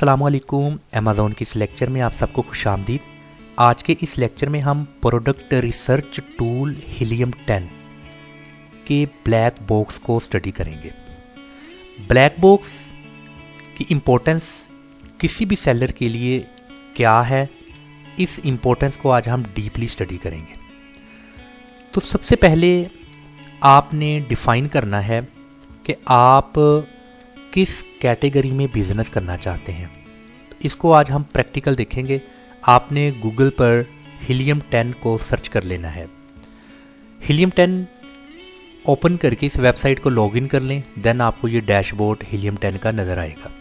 अस्सलामुअलैकुम। अमेज़ॉन की इस लेक्चर में आप सबको खुशामदीद। आज के इस लेक्चर में हम प्रोडक्ट रिसर्च टूल हीलियम 10 के ब्लैक बॉक्स को स्टडी करेंगे। ब्लैक बॉक्स की इम्पोर्टेंस किसी भी सेलर के लिए क्या है, इस इम्पोर्टेंस को आज हम डीपली स्टडी करेंगे। तो सबसे पहले आपने डिफ़ाइन करना है कि आप किस कैटेगरी में बिजनेस करना चाहते हैं। तो इसको आज हम प्रैक्टिकल देखेंगे। आपने गूगल पर हीलियम 10 को सर्च कर लेना है। हीलियम 10 ओपन करके इस वेबसाइट को लॉगिन कर लें। देन आपको ये डैशबोर्ड हीलियम 10 का नज़र आएगा।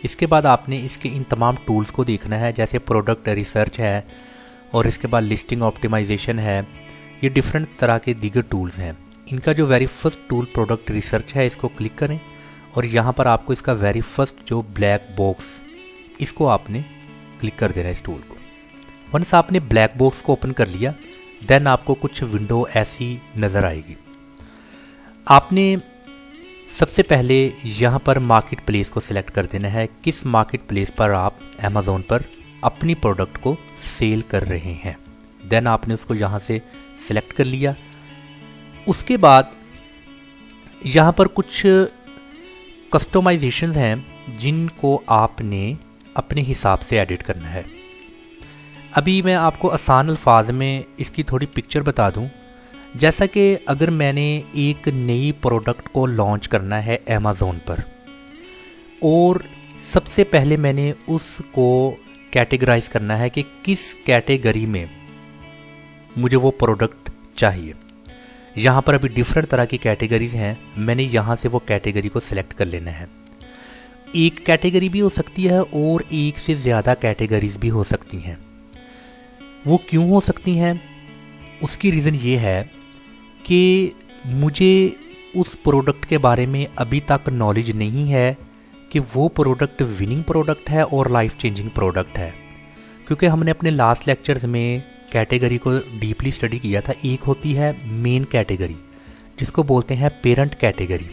इसके बाद आपने इसके इन तमाम टूल्स को देखना है, जैसे प्रोडक्ट रिसर्च है और इसके बाद लिस्टिंग ऑप्टिमाइजेशन है। ये डिफरेंट तरह के दीगर टूल्स हैं। इनका जो very first tool product research है, इसको क्लिक करें और यहाँ पर आपको इसका वेरी फर्स्ट जो ब्लैक बॉक्स, इसको आपने क्लिक कर देना है इस टूल को। वंस आपने ब्लैक बॉक्स को ओपन कर लिया, देन आपको कुछ विंडो ऐसी नज़र आएगी। आपने सबसे पहले यहाँ पर मार्केट प्लेस को सिलेक्ट कर देना है। किस मार्केट प्लेस पर आप अमेज़ॉन पर अपनी प्रोडक्ट को सेल कर रहे हैं। देन आपने उसको यहाँ से सिलेक्ट कर लिया। उसके बाद यहाँ पर कुछ कस्टमाइजेशंस हैं जिनको आपने अपने हिसाब से एडिट करना है। अभी मैं आपको आसान अल्फाज में इसकी थोड़ी पिक्चर बता दूं। जैसा कि अगर मैंने एक नई प्रोडक्ट को लॉन्च करना है अमेज़ॉन पर और सबसे पहले मैंने उसको कैटेगराइज करना है कि किस कैटेगरी में मुझे वो प्रोडक्ट चाहिए। यहाँ पर अभी डिफरेंट तरह की कैटेगरीज हैं। मैंने यहाँ से वो कैटेगरी को सिलेक्ट कर लेना है। एक कैटेगरी भी हो सकती है और एक से ज़्यादा कैटेगरीज भी हो सकती हैं। वो क्यों हो सकती हैं, उसकी रीज़न ये है कि मुझे उस प्रोडक्ट के बारे में अभी तक नॉलेज नहीं है कि वो प्रोडक्ट विनिंग प्रोडक्ट है और लाइफ चेंजिंग प्रोडक्ट है। क्योंकि हमने अपने लास्ट लेक्चर्स में कैटेगरी को डीपली स्टडी किया था। एक होती है मेन कैटेगरी, जिसको बोलते हैं पेरेंट कैटेगरी,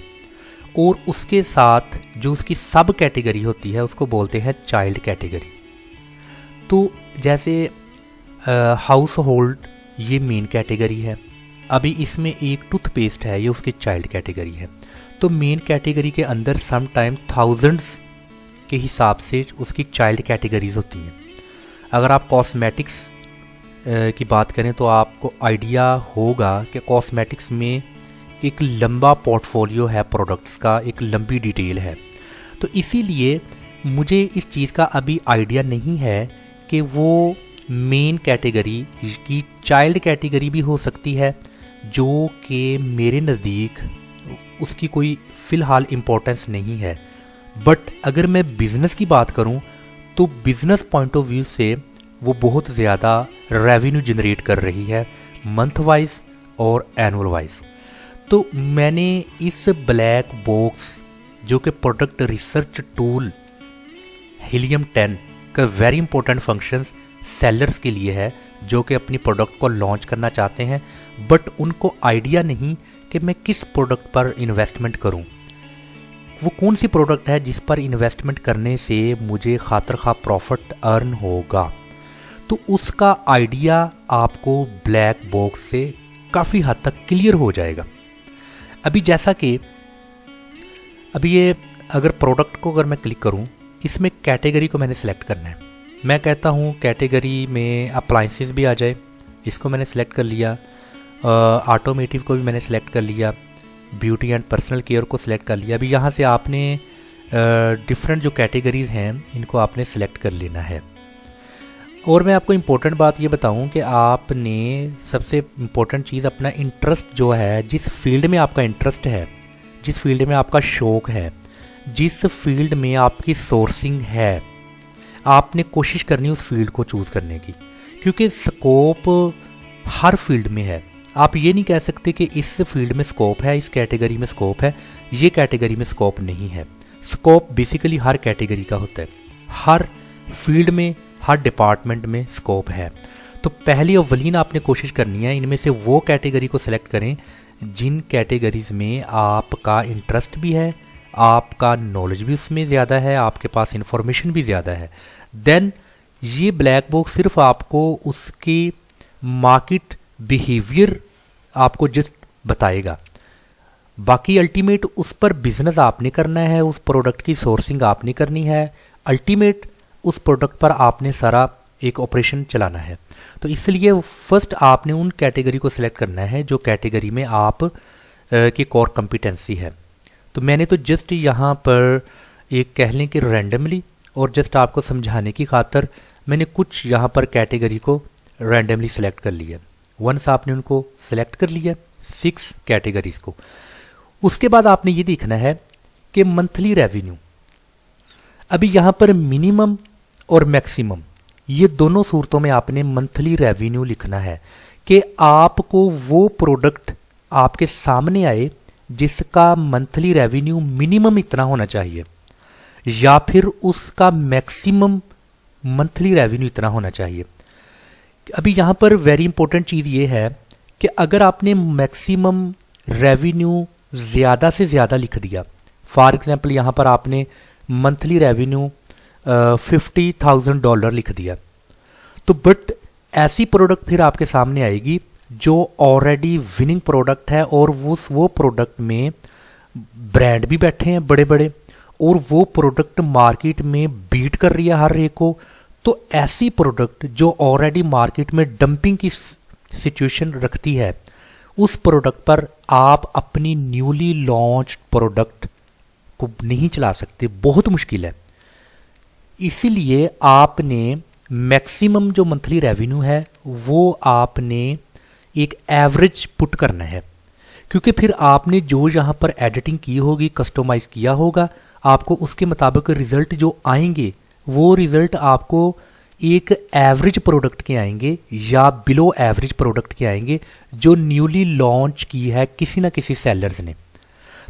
और उसके साथ जो उसकी सब कैटेगरी होती है उसको बोलते हैं चाइल्ड कैटेगरी। तो जैसे हाउस होल्ड, ये मेन कैटेगरी है। अभी इसमें एक टूथपेस्ट है, ये उसकी चाइल्ड कैटेगरी है। तो मेन कैटेगरी के अंदर सम टाइम थाउजेंड्स के हिसाब से उसकी चाइल्ड कैटेगरीज होती हैं। अगर आप कॉस्मेटिक्स की बात करें तो आपको आइडिया होगा कि कॉस्मेटिक्स में एक लंबा पोर्टफोलियो है प्रोडक्ट्स का, एक लंबी डिटेल है। तो इसीलिए मुझे इस चीज़ का अभी आइडिया नहीं है कि वो मेन कैटेगरी की चाइल्ड कैटेगरी भी हो सकती है, जो कि मेरे नज़दीक उसकी कोई फ़िलहाल इम्पोर्टेंस नहीं है। बट अगर मैं बिज़नेस की बात करूं तो बिज़नेस पॉइंट ऑफ व्यू से वो बहुत ज़्यादा रेवेन्यू जनरेट कर रही है, मंथ वाइज और एनुअल वाइज। तो मैंने इस ब्लैक बॉक्स जो कि प्रोडक्ट रिसर्च टूल हीलियम 10 का वेरी इंपॉर्टेंट फंक्शंस सेलर्स के लिए है, जो कि अपनी प्रोडक्ट को लॉन्च करना चाहते हैं बट उनको आइडिया नहीं कि मैं किस प्रोडक्ट पर इन्वेस्टमेंट करूं। वो कौन सी प्रोडक्ट है जिस पर इन्वेस्टमेंट करने से मुझे खातर खा प्रॉफिट अर्न होगा। तो उसका आइडिया आपको ब्लैक बॉक्स से काफ़ी हद तक क्लियर हो जाएगा। अभी जैसा कि अभी ये अगर प्रोडक्ट को अगर मैं क्लिक करूं, इसमें कैटेगरी को मैंने सेलेक्ट करना है। मैं कहता हूं कैटेगरी में अप्लाइंसेस भी आ जाए, इसको मैंने सेलेक्ट कर लिया। ऑटोमेटिव को भी मैंने सेलेक्ट कर लिया। ब्यूटी एंड पर्सनल केयर को सिलेक्ट कर लिया। अभी यहाँ से आपने डिफरेंट जो कैटेगरीज हैं इनको आपने सेलेक्ट कर लेना है। और मैं आपको इम्पोर्टेंट बात ये बताऊं कि आपने सबसे इम्पोर्टेंट चीज़ अपना इंटरेस्ट जो है, जिस फील्ड में आपका इंटरेस्ट है, जिस फील्ड में आपका शौक़ है, जिस फील्ड में आपकी सोर्सिंग है, आपने कोशिश करनी उस फील्ड को चूज़ करने की। क्योंकि स्कोप हर फील्ड में है। आप ये नहीं कह सकते कि इस फील्ड में स्कोप है, इस कैटेगरी में स्कोप है, ये कैटेगरी में स्कोप नहीं है। स्कोप बेसिकली हर कैटेगरी का होता है, हर फील्ड में, हर डिपार्टमेंट में स्कोप है। तो पहली अव्वलीन आपने कोशिश करनी है इनमें से वो कैटेगरी को सिलेक्ट करें जिन कैटेगरीज में आपका इंटरेस्ट भी है, आपका नॉलेज भी उसमें ज़्यादा है, आपके पास इंफॉर्मेशन भी ज़्यादा है, देन ये ब्लैक बॉक्स सिर्फ आपको उसकी मार्केट बिहेवियर आपको जस्ट बताएगा। बाकी अल्टीमेट उस पर बिजनेस आपने करना है, उस प्रोडक्ट की सोर्सिंग आपने करनी है, अल्टीमेट उस प्रोडक्ट पर आपने सारा एक ऑपरेशन चलाना है। तो इसलिए फर्स्ट आपने उन कैटेगरी को सिलेक्ट करना है जो कैटेगरी में आप की कोर कॉम्पिटेंसी है। तो मैंने तो जस्ट यहाँ पर एक कह लें कि रैंडमली और जस्ट आपको समझाने की खातर मैंने कुछ यहाँ पर कैटेगरी को रैंडमली सेलेक्ट कर लिया। वंस आपने उनको सेलेक्ट कर लिया 6 कैटेगरीज को, उसके बाद आपने ये देखना है कि मंथली रेवेन्यू। अभी यहाँ पर मिनिमम और मैक्सिमम ये दोनों सूरतों में आपने मंथली रेवेन्यू लिखना है कि आपको वो प्रोडक्ट आपके सामने आए जिसका मंथली रेवेन्यू मिनिमम इतना होना चाहिए या फिर उसका मैक्सिमम मंथली रेवेन्यू इतना होना चाहिए। अभी यहाँ पर वेरी इंपॉर्टेंट चीज़ ये है कि अगर आपने मैक्सिमम रेवेन्यू ज़्यादा से ज़्यादा लिख दिया, फॉर एग्जांपल यहाँ पर आपने मंथली रेवेन्यू $50,000 लिख दिया, तो बट ऐसी प्रोडक्ट फिर आपके सामने आएगी जो ऑलरेडी विनिंग प्रोडक्ट है और वो प्रोडक्ट में ब्रांड भी बैठे हैं बड़े बड़े और वो प्रोडक्ट मार्केट में बीट कर रही है हर एक को। तो ऐसी प्रोडक्ट जो ऑलरेडी मार्केट में डंपिंग की सिचुएशन रखती है, उस प्रोडक्ट पर आप अपनी न्यूली लॉन्च प्रोडक्ट को नहीं चला सकते, बहुत मुश्किल है। इसीलिए आपने मैक्सिमम जो मंथली रेवेन्यू है वो आपने एक एवरेज पुट करना है, क्योंकि फिर आपने जो यहाँ पर एडिटिंग की होगी, कस्टमाइज किया होगा, आपको उसके मुताबिक रिजल्ट जो आएंगे वो रिजल्ट आपको एक एवरेज प्रोडक्ट के आएंगे या बिलो एवरेज प्रोडक्ट के आएंगे जो न्यूली लॉन्च की है किसी ना किसी सेलर्स ने।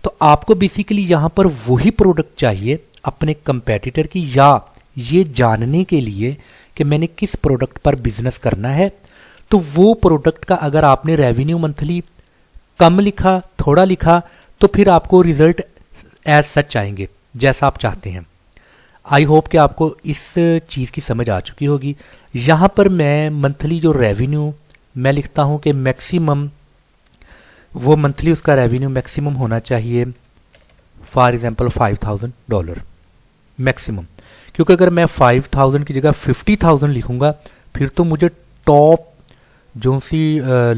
तो आपको बेसिकली यहाँ पर वही प्रोडक्ट चाहिए अपने कंपेटिटर की, या ये जानने के लिए कि मैंने किस प्रोडक्ट पर बिजनेस करना है। तो वो प्रोडक्ट का अगर आपने रेवेन्यू मंथली कम लिखा, थोड़ा लिखा, तो फिर आपको रिजल्ट एज सच आएंगे जैसा आप चाहते हैं। आई होप कि आपको इस चीज़ की समझ आ चुकी होगी। यहाँ पर मैं मंथली जो रेवेन्यू मैं लिखता हूँ कि मैक्सिमम वो मंथली उसका रेवेन्यू मैक्सिमम होना चाहिए, फॉर एग्जांपल $5,000 मैक्सिमम, क्योंकि अगर मैं 5,000 की जगह 50,000 लिखूंगा फिर तो मुझे टॉप जो सी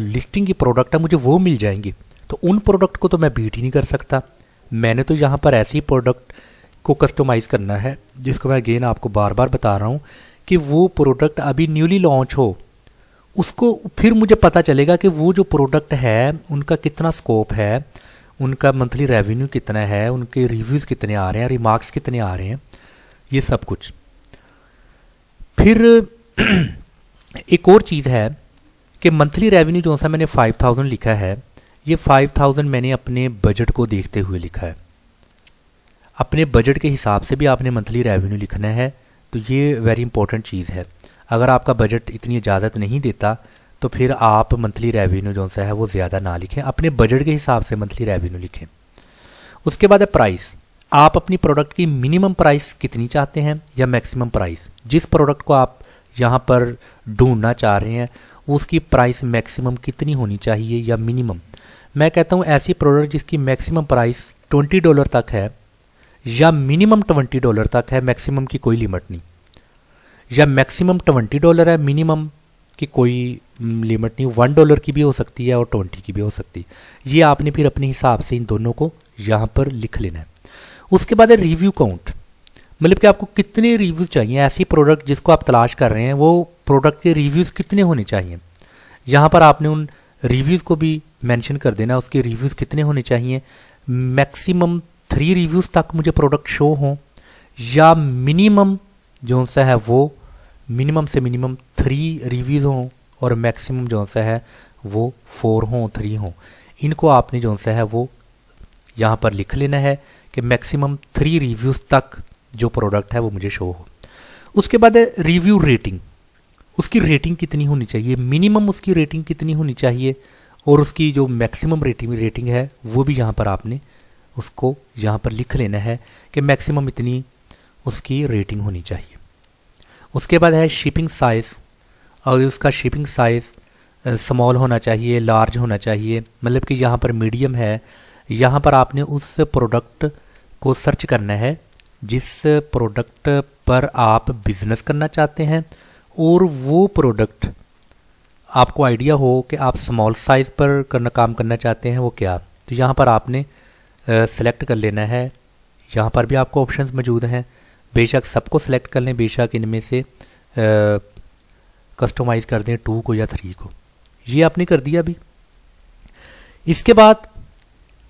लिस्टिंग की प्रोडक्ट है मुझे वो मिल जाएंगी, तो उन प्रोडक्ट को तो मैं बीट ही नहीं कर सकता। मैंने तो यहाँ पर ऐसी प्रोडक्ट को कस्टमाइज़ करना है जिसको मैं अगेन आपको बार बार बता रहा हूँ कि वो प्रोडक्ट अभी न्यूली लॉन्च हो, उसको फिर मुझे पता चलेगा कि वो जो प्रोडक्ट है उनका कितना स्कोप है, उनका मंथली रेवेन्यू कितना है, उनके रिव्यूज़ कितने आ रहे हैं, रिमार्क्स कितने आ रहे हैं, ये सब कुछ। फिर एक और चीज़ है कि मंथली रेवेन्यू जो सा मैंने 5,000 लिखा है, ये 5,000 मैंने अपने बजट को देखते हुए लिखा है। अपने बजट के हिसाब से भी आपने मंथली रेवेन्यू लिखना है, तो ये वेरी इंपॉर्टेंट चीज़ है। अगर आपका बजट इतनी इजाज़त नहीं देता तो फिर आप मंथली रेवेन्यू जो सा है वो ज़्यादा ना लिखें, अपने बजट के हिसाब से मंथली रेवेन्यू लिखें। उसके बाद है प्राइस। आप अपनी प्रोडक्ट की मिनिमम प्राइस कितनी चाहते हैं या मैक्सिमम प्राइस, जिस प्रोडक्ट को आप यहाँ पर ढूंढना चाह रहे हैं उसकी प्राइस मैक्सिमम कितनी होनी चाहिए या मिनिमम। मैं कहता हूँ ऐसी प्रोडक्ट जिसकी मैक्सिमम प्राइस $20 तक है या मिनिमम $20 तक है, मैक्सिमम की कोई लिमिट नहीं, या मैक्सिमम $20 है, मिनिमम की कोई लिमिट नहीं, $1 की भी हो सकती है और 20 की भी हो सकती है। ये आपने फिर अपने हिसाब से इन दोनों को यहाँ पर लिख लेना है। उसके बाद है रिव्यू काउंट, मतलब कि आपको कितने रिव्यूज़ चाहिए, ऐसी प्रोडक्ट जिसको आप तलाश कर रहे हैं वो प्रोडक्ट के रिव्यूज़ कितने होने चाहिए। यहाँ पर आपने उन रिव्यूज़ को भी मेंशन कर देना, उसके रिव्यूज़ कितने होने चाहिए। मैक्सिमम 3 रिव्यूज़ तक मुझे प्रोडक्ट शो हों या मिनिमम जो सा है वो मिनिमम से मिनिमम 3 रिव्यूज़ हों और मैक्सिमम जो सा है वो 4 हों, 3 हों। इनको आपने जो सा है वो यहाँ पर लिख लेना है कि मैक्सिमम 3 रिव्यूज़ तक जो प्रोडक्ट है वो मुझे शो हो। उसके बाद है रिव्यू रेटिंग, उसकी रेटिंग कितनी होनी चाहिए, मिनिमम उसकी रेटिंग कितनी होनी चाहिए और उसकी जो मैक्सिमम रेटिंग है वो भी यहाँ पर आपने उसको यहाँ पर लिख लेना है कि मैक्सिमम इतनी उसकी रेटिंग होनी चाहिए। उसके बाद है शिपिंग साइज़, और उसका शिपिंग साइज़ स्मॉल होना चाहिए, लार्ज होना चाहिए, मतलब कि यहाँ पर मीडियम है। यहाँ पर आपने उस प्रोडक्ट को सर्च करना है जिस प्रोडक्ट पर आप बिज़नेस करना चाहते हैं, और वो प्रोडक्ट आपको आइडिया हो कि आप स्मॉल साइज़ पर काम करना चाहते हैं वो क्या। तो यहाँ पर आपने सेलेक्ट कर लेना है। यहाँ पर भी आपको ऑप्शंस मौजूद हैं, बेशक सबको सेलेक्ट कर लें, बेशक इनमें से कस्टमाइज़ कर दें 2 को या 3 को। ये आपने कर दिया अभी। इसके बाद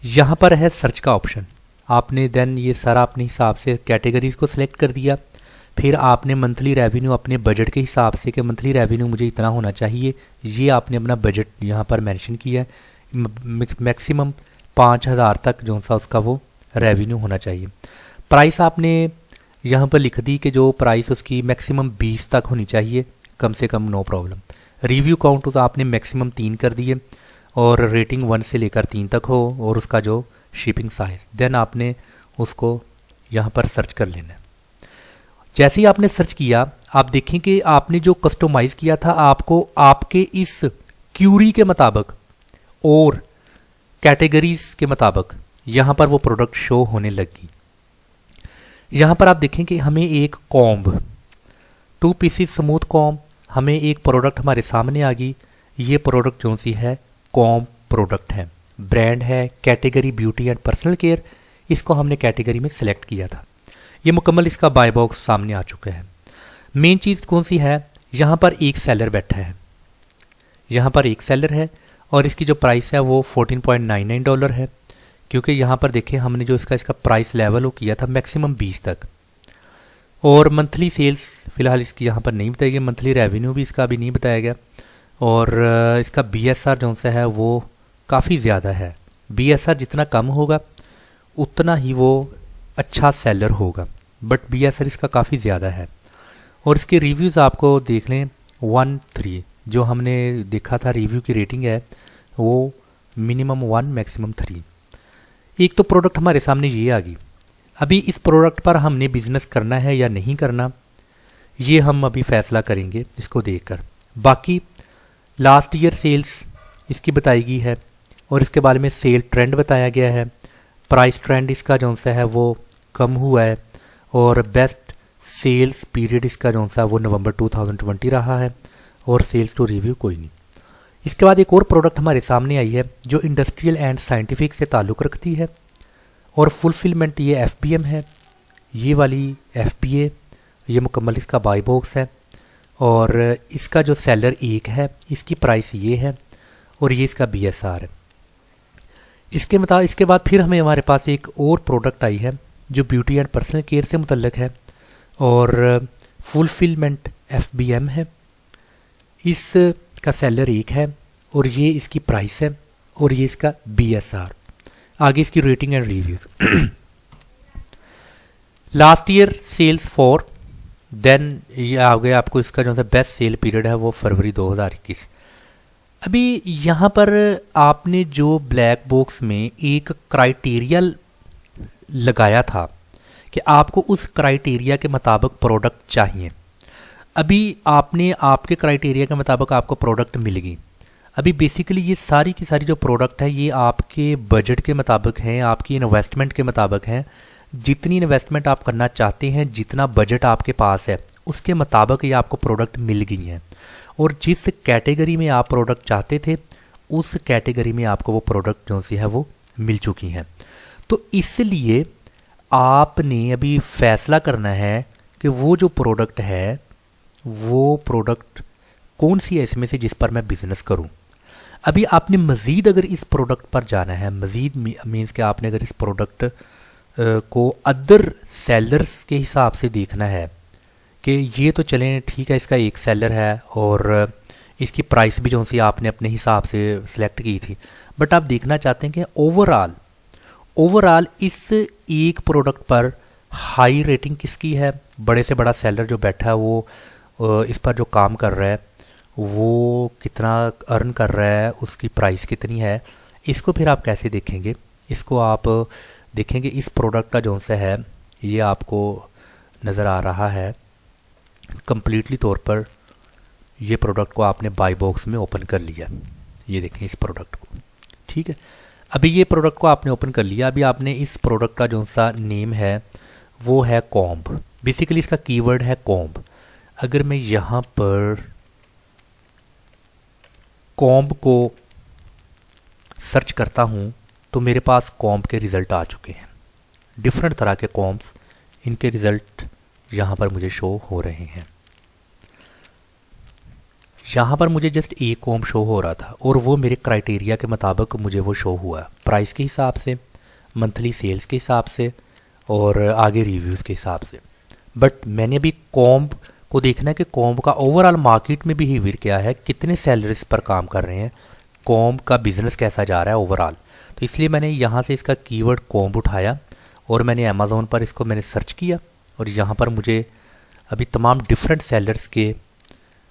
यहाँ पर है सर्च का ऑप्शन। आपने देन ये सारा अपने हिसाब से कैटेगरीज़ को सिलेक्ट कर दिया। फिर आपने मंथली रेवेन्यू अपने बजट के हिसाब से कि मंथली रेवेन्यू मुझे इतना होना चाहिए, ये आपने अपना बजट यहाँ पर मेंशन किया है। मैक्सिमम 5,000 तक जो सा उसका वो रेवेन्यू होना चाहिए। प्राइस आपने यहाँ पर लिख दी कि जो प्राइस उसकी मैक्सिमम 20 तक होनी चाहिए, कम से कम नो प्रॉब्लम। रिव्यू काउंट तो आपने मैक्सिमम 3 कर दिए, और रेटिंग 1 से लेकर 3 तक हो, और उसका जो शिपिंग साइज, देन आपने उसको यहाँ पर सर्च कर लेना है। जैसे ही आपने सर्च किया, आप देखें कि आपने जो कस्टमाइज़ किया था आपको आपके इस क्यूरी के मुताबिक और कैटेगरीज के मुताबिक यहाँ पर वो प्रोडक्ट शो होने लगी। यहाँ पर आप देखें कि हमें एक कॉम्ब 2 पीसीस स्मूथ कॉम्ब, हमें एक प्रोडक्ट हमारे सामने आ गई। ये प्रोडक्ट जो सी है कॉम्ब प्रोडक्ट है, ब्रांड है, category beauty and personal care, इसको हमने कैटेगरी में सिलेक्ट किया था। ये मुकम्मल इसका बाय बॉक्स सामने आ चुका है। मेन चीज़ कौन सी है, यहाँ पर एक सेलर बैठा है, यहाँ पर एक सेलर है, और इसकी जो प्राइस है वो $14.99 है, क्योंकि यहाँ पर देखें हमने जो इसका प्राइस लेवल वो किया था मैक्सिमम 20 तक। और मंथली सेल्स फ़िलहाल इसकी यहाँ पर नहीं बताई गई, मंथली रेवेन्यू भी इसका अभी नहीं बताया गया, और इसका BSR जो सा है वो काफ़ी ज़्यादा है। BSR जितना कम होगा उतना ही वो अच्छा सेलर होगा, बट BSR इसका काफ़ी ज़्यादा है। और इसके रिव्यूज़ आपको देख लें 1-3, जो हमने देखा था रिव्यू की रेटिंग है वो मिनिमम 1 मैक्सिमम 3। एक तो प्रोडक्ट हमारे सामने ये आ गई। अभी इस प्रोडक्ट पर हमने बिज़नेस करना है या नहीं करना, ये हम अभी फैसला करेंगे इसको देखकर। बाकी लास्ट ईयर सेल्स इसकी बताई गई है, और इसके बारे में सेल ट्रेंड बताया गया है। प्राइस ट्रेंड इसका जो सा है वो कम हुआ है, और बेस्ट सेल्स पीरियड इसका जो सा वो नवंबर 2020 रहा है, और सेल्स टू रिव्यू कोई नहीं। इसके बाद एक और प्रोडक्ट हमारे सामने आई है जो इंडस्ट्रियल एंड साइंटिफिक से ताल्लुक़ रखती है, और फुलफिलमेंट ये FBM है। ये वाली FBA ये मुकम्मल इसका बाई बॉक्स है, और इसका जो सेलर एक है, इसकी प्राइस ये है, और ये इसका BSR है। इसके बाद फिर हमारे पास एक और प्रोडक्ट आई है जो ब्यूटी एंड पर्सनल केयर से मुतल्लक है, और फुलफिलमेंट FBM है। इसका सेलर एक है, और ये इसकी प्राइस है, और ये इसका BSR। आगे इसकी rating and reviews. Last year sales 4, then ये आगे आपको इसका जो सा बेस्ट सेल पीरियड है वो फरवरी 2021। अभी यहाँ पर आपने जो ब्लैक बॉक्स में एक क्राइटेरिया लगाया था कि आपको उस क्राइटेरिया के मुताबिक प्रोडक्ट चाहिए, अभी आपने आपके क्राइटेरिया के मुताबिक आपको प्रोडक्ट मिल गई। अभी बेसिकली ये सारी की सारी जो प्रोडक्ट है ये आपके बजट के मुताबिक हैं, आपकी इन्वेस्टमेंट के मुताबिक हैं। जितनी इन्वेस्टमेंट आप करना चाहते हैं, जितना बजट आपके पास है, उसके मुताबिक ये आपको प्रोडक्ट मिल गई हैं, और जिस कैटेगरी में आप प्रोडक्ट चाहते थे उस कैटेगरी में आपको वो प्रोडक्ट जो सी है वो मिल चुकी हैं। तो इसलिए आपने अभी फैसला करना है कि वो जो प्रोडक्ट है वो प्रोडक्ट कौन सी है इसमें से जिस पर मैं बिज़नेस करूं। अभी आपने मज़ीद अगर इस प्रोडक्ट पर जाना है, मज़ीद मीन्स कि आपने अगर इस प्रोडक्ट को अदर सेलर्स के हिसाब से देखना है कि ये तो चलें ठीक है, इसका एक सेलर है और इसकी प्राइस भी जो सी आपने अपने हिसाब से सिलेक्ट की थी, बट आप देखना चाहते हैं कि ओवरऑल इस एक प्रोडक्ट पर हाई रेटिंग किसकी है, बड़े से बड़ा सेलर जो बैठा है वो इस पर जो काम कर रहा है वो कितना अर्न कर रहा है, उसकी प्राइस कितनी है, इसको फिर आप कैसे देखेंगे। इसको आप देखेंगे इस प्रोडक्ट का जो सा है ये आपको नज़र आ रहा है कम्प्लीटली तौर पर। ये प्रोडक्ट को आपने बाई बॉक्स में ओपन कर लिया, ये देखें इस प्रोडक्ट को, ठीक है। अभी ये प्रोडक्ट को आपने ओपन कर लिया। अभी आपने इस प्रोडक्ट का जो सा नेम है वो है कॉम्ब। बेसिकली इसका कीवर्ड है कॉम्ब। अगर मैं यहाँ पर कॉम्ब को सर्च करता हूँ तो मेरे पास कॉम्ब के रिज़ल्ट आ चुके हैं। डिफरेंट तरह के कॉम्ब्स, इनके रिज़ल्ट यहाँ पर मुझे शो हो रहे हैं। यहाँ पर मुझे जस्ट एक कॉम्ब शो हो रहा था और वो मेरे क्राइटेरिया के मुताबिक मुझे वो शो हुआ, प्राइस के हिसाब से, मंथली सेल्स के हिसाब से और आगे रिव्यूज़ के हिसाब से। बट मैंने अभी कॉम्ब को देखना है कि कॉम्ब का ओवरऑल मार्केट में बिहेवियर क्या है, कितने सेलर्स पर काम कर रहे हैं, कॉम्ब का बिज़नेस कैसा जा रहा है ओवरऑल। तो इसलिए मैंने यहाँ से इसका कीवर्ड कॉम्ब उठाया और मैंने अमेज़ोन पर इसको मैंने सर्च किया और यहाँ पर मुझे अभी तमाम डिफरेंट सेलर्स के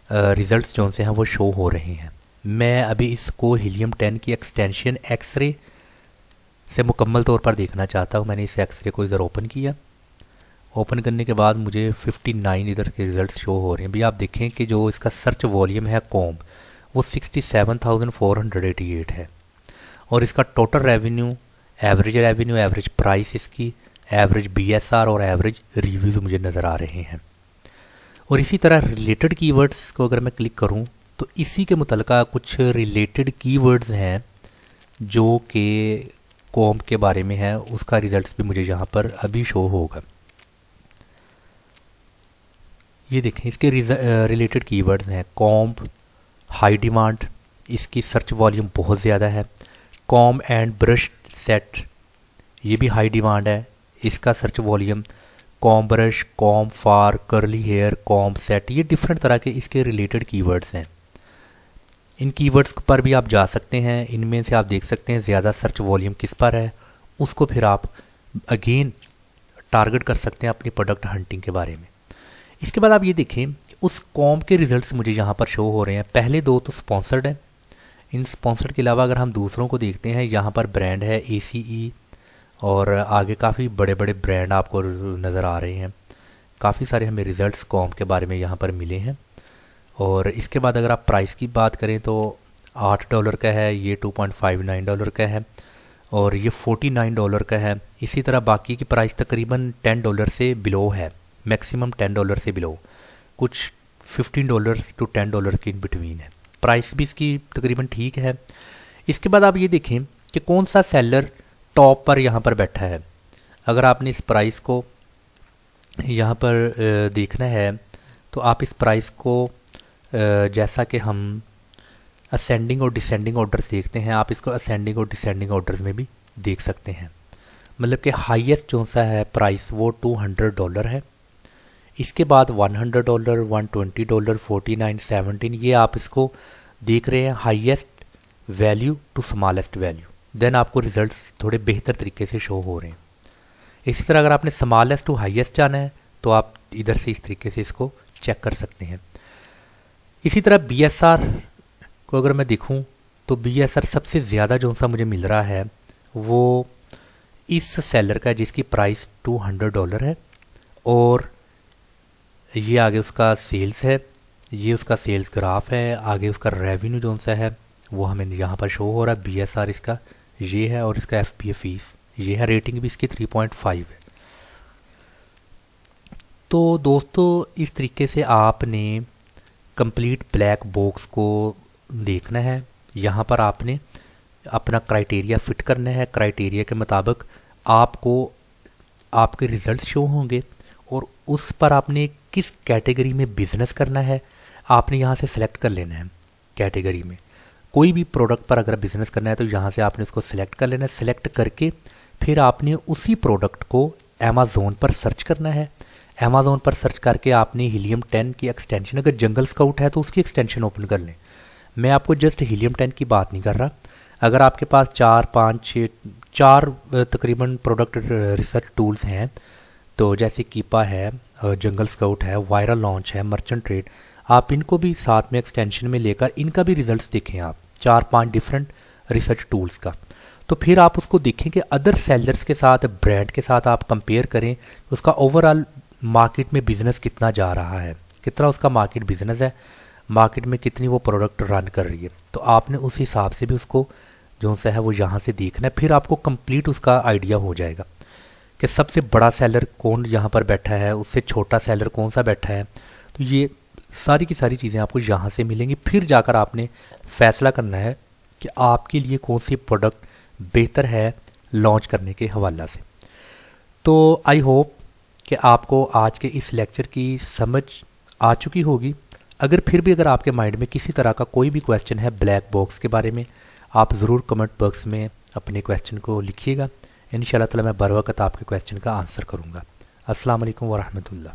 रिज़ल्ट्स जो से हैं वो शो हो रहे हैं। मैं अभी इसको हीलियम 10 की एक्सटेंशन एक्सरे से मुकम्मल तौर पर देखना चाहता हूँ। मैंने इस एक्सरे को इधर ओपन किया। ओपन करने के बाद मुझे 59 इधर के रिज़ल्ट शो हो रहे हैं। भी आप देखें कि जो इसका सर्च वॉल्यूम है कॉम्ब वो 67,488 है और इसका टोटल रेवेन्यू, एवरेज प्राइस इसकी, एवरेज BSR और एवरेज रिव्यूज़ मुझे नज़र आ रहे हैं। और इसी तरह रिलेटेड कीवर्ड्स को अगर मैं क्लिक करूं तो इसी के मुतल्लिका कुछ रिलेटेड कीवर्ड्स हैं जो कि कॉम्ब के बारे में है, उसका रिज़ल्ट्स भी मुझे यहाँ पर अभी शो होगा। ये देखें इसके रिलेटेड कीवर्ड्स हैं कॉम्ब हाई डिमांड, इसकी सर्च वॉल्यूम बहुत ज़्यादा है। कॉम्ब एंड ब्रश सेट, ये भी हाई डिमांड है, इसका search volume. Comb brush, comb for, curly hair, comb set, ये डिफरेंट तरह के इसके रिलेटेड कीवर्ड्स हैं। इन कीवर्ड्स पर भी आप जा सकते हैं, इनमें से आप देख सकते हैं ज़्यादा सर्च वॉल्यूम किस पर है, उसको फिर आप अगेन टारगेट कर सकते हैं अपनी प्रोडक्ट हंटिंग के बारे में। इसके बाद आप ये देखें उस कॉम्ब के रिज़ल्ट्स मुझे यहाँ पर शो हो रहे हैं। पहले दो तो स्पॉन्सर्ड हैं। इन स्पॉन्सर्ड के अलावा अगर हम दूसरों को देखते हैं, यहाँ पर ब्रांड है ACE और आगे काफ़ी बड़े बड़े ब्रांड आपको नज़र आ रहे हैं। काफ़ी सारे हमें रिज़ल्ट्स कॉम्ब के बारे में यहाँ पर मिले हैं। और इसके बाद अगर आप प्राइस की बात करें तो $8 का है, ये $2.59 का है और ये $49 का है। इसी तरह बाकी की प्राइस तकरीबन $10 से बिलो है, मैक्सिमम $10 से बिलो, कुछ $15 to $10 के इन बिटवीन है। प्राइस भी इसकी तकरीबन ठीक है। इसके बाद आप ये देखें कि कौन सा सेलर टॉप पर यहाँ पर बैठा है। अगर आपने इस प्राइस को यहाँ पर देखना है तो आप इस प्राइस को जैसा कि हम असेंडिंग और डिसेंडिंग ऑर्डर्स देखते हैं, आप इसको असेंडिंग और डिसेंडिंग ऑर्डर्स में भी देख सकते हैं। मतलब कि हाईएस्ट जो सा है प्राइस वो $200 है। इसके बाद $100, $120, $49, $17, ये आप इसको देख रहे हैं highest value to smallest value. Then आपको रिजल्ट्स थोड़े बेहतर तरीके से शो हो रहे हैं। इसी तरह अगर आपने स्मॉलेस्ट टू हाईएस्ट जाना है तो आप इधर से इस तरीके से इसको चेक कर सकते हैं। इसी तरह BSR को अगर मैं देखूं तो BSR सबसे ज़्यादा जो सा मुझे मिल रहा है वो इस सेलर का जिसकी प्राइस $200 है और ये आगे उसका सेल्स है, ये उसका सेल्स ग्राफ है, आगे उसका रेवेन्यू जो सा है वो हमें यहाँ पर शो हो रहा है। BSR इसका ये है और इसका FBA फीस ये है। रेटिंग भी इसकी 3.5 है। तो दोस्तों इस तरीके से आपने कंप्लीट ब्लैक बॉक्स को देखना है। यहाँ पर आपने अपना क्राइटेरिया फिट करना है। क्राइटेरिया के मुताबिक आपको आपके रिज़ल्ट शो होंगे और उस पर आपने किस कैटेगरी में बिज़नेस करना है आपने यहाँ से सिलेक्ट कर लेना है। कैटेगरी में कोई भी प्रोडक्ट पर अगर बिज़नेस करना है तो यहाँ से आपने उसको सिलेक्ट कर लेना है। सिलेक्ट करके फिर आपने उसी प्रोडक्ट को अमेज़ोन पर सर्च करना है। अमेज़ोन पर सर्च करके आपने हीलियम 10 की एक्सटेंशन, अगर जंगल स्काउट है तो उसकी एक्सटेंशन ओपन कर लें। मैं आपको जस्ट हीलियम 10 की बात नहीं कर रहा। अगर आपके पास 4, 5, 6, 4 तकरीबन प्रोडक्ट रिसर्च टूल्स हैं तो जैसे कीपा है, जंगल स्काउट है, वायरल लॉन्च है, मर्चेंट ट्रेड, आप इनको भी साथ में एक्सटेंशन में लेकर इनका भी रिजल्ट्स देखें आप 4-5 डिफरेंट रिसर्च टूल्स का। तो फिर आप उसको देखें कि अदर सेलर्स के साथ, ब्रांड के साथ आप कंपेयर करें, उसका ओवरऑल मार्केट में बिज़नेस कितना जा रहा है, कितना उसका मार्केट बिज़नेस है, मार्केट में कितनी वो प्रोडक्ट रन कर रही है। तो आपने उस हिसाब से भी उसको जो सा है वो यहाँ से देखना है। फिर आपको कंप्लीट उसका आइडिया हो जाएगा कि सबसे बड़ा सेलर कौन यहाँ पर बैठा है, उससे छोटा सेलर कौन सा बैठा है। तो ये सारी की सारी चीज़ें आपको यहाँ से मिलेंगी। फिर जाकर आपने फैसला करना है कि आपके लिए कौन सी प्रोडक्ट बेहतर है लॉन्च करने के हवाला से। तो आई होप कि आपको आज के इस लेक्चर की समझ आ चुकी होगी। अगर आपके माइंड में किसी तरह का कोई भी क्वेश्चन है ब्लैक बॉक्स के बारे में, आप ज़रूर कमेंट बॉक्स में अपने क्वेश्चन को लिखिएगा। इंशाल्लाह ताला मैं बर वक्त आपके क्वेश्चन का आंसर करूँगा। अस्सलाम वालेकुम व रहमतुल्लाह।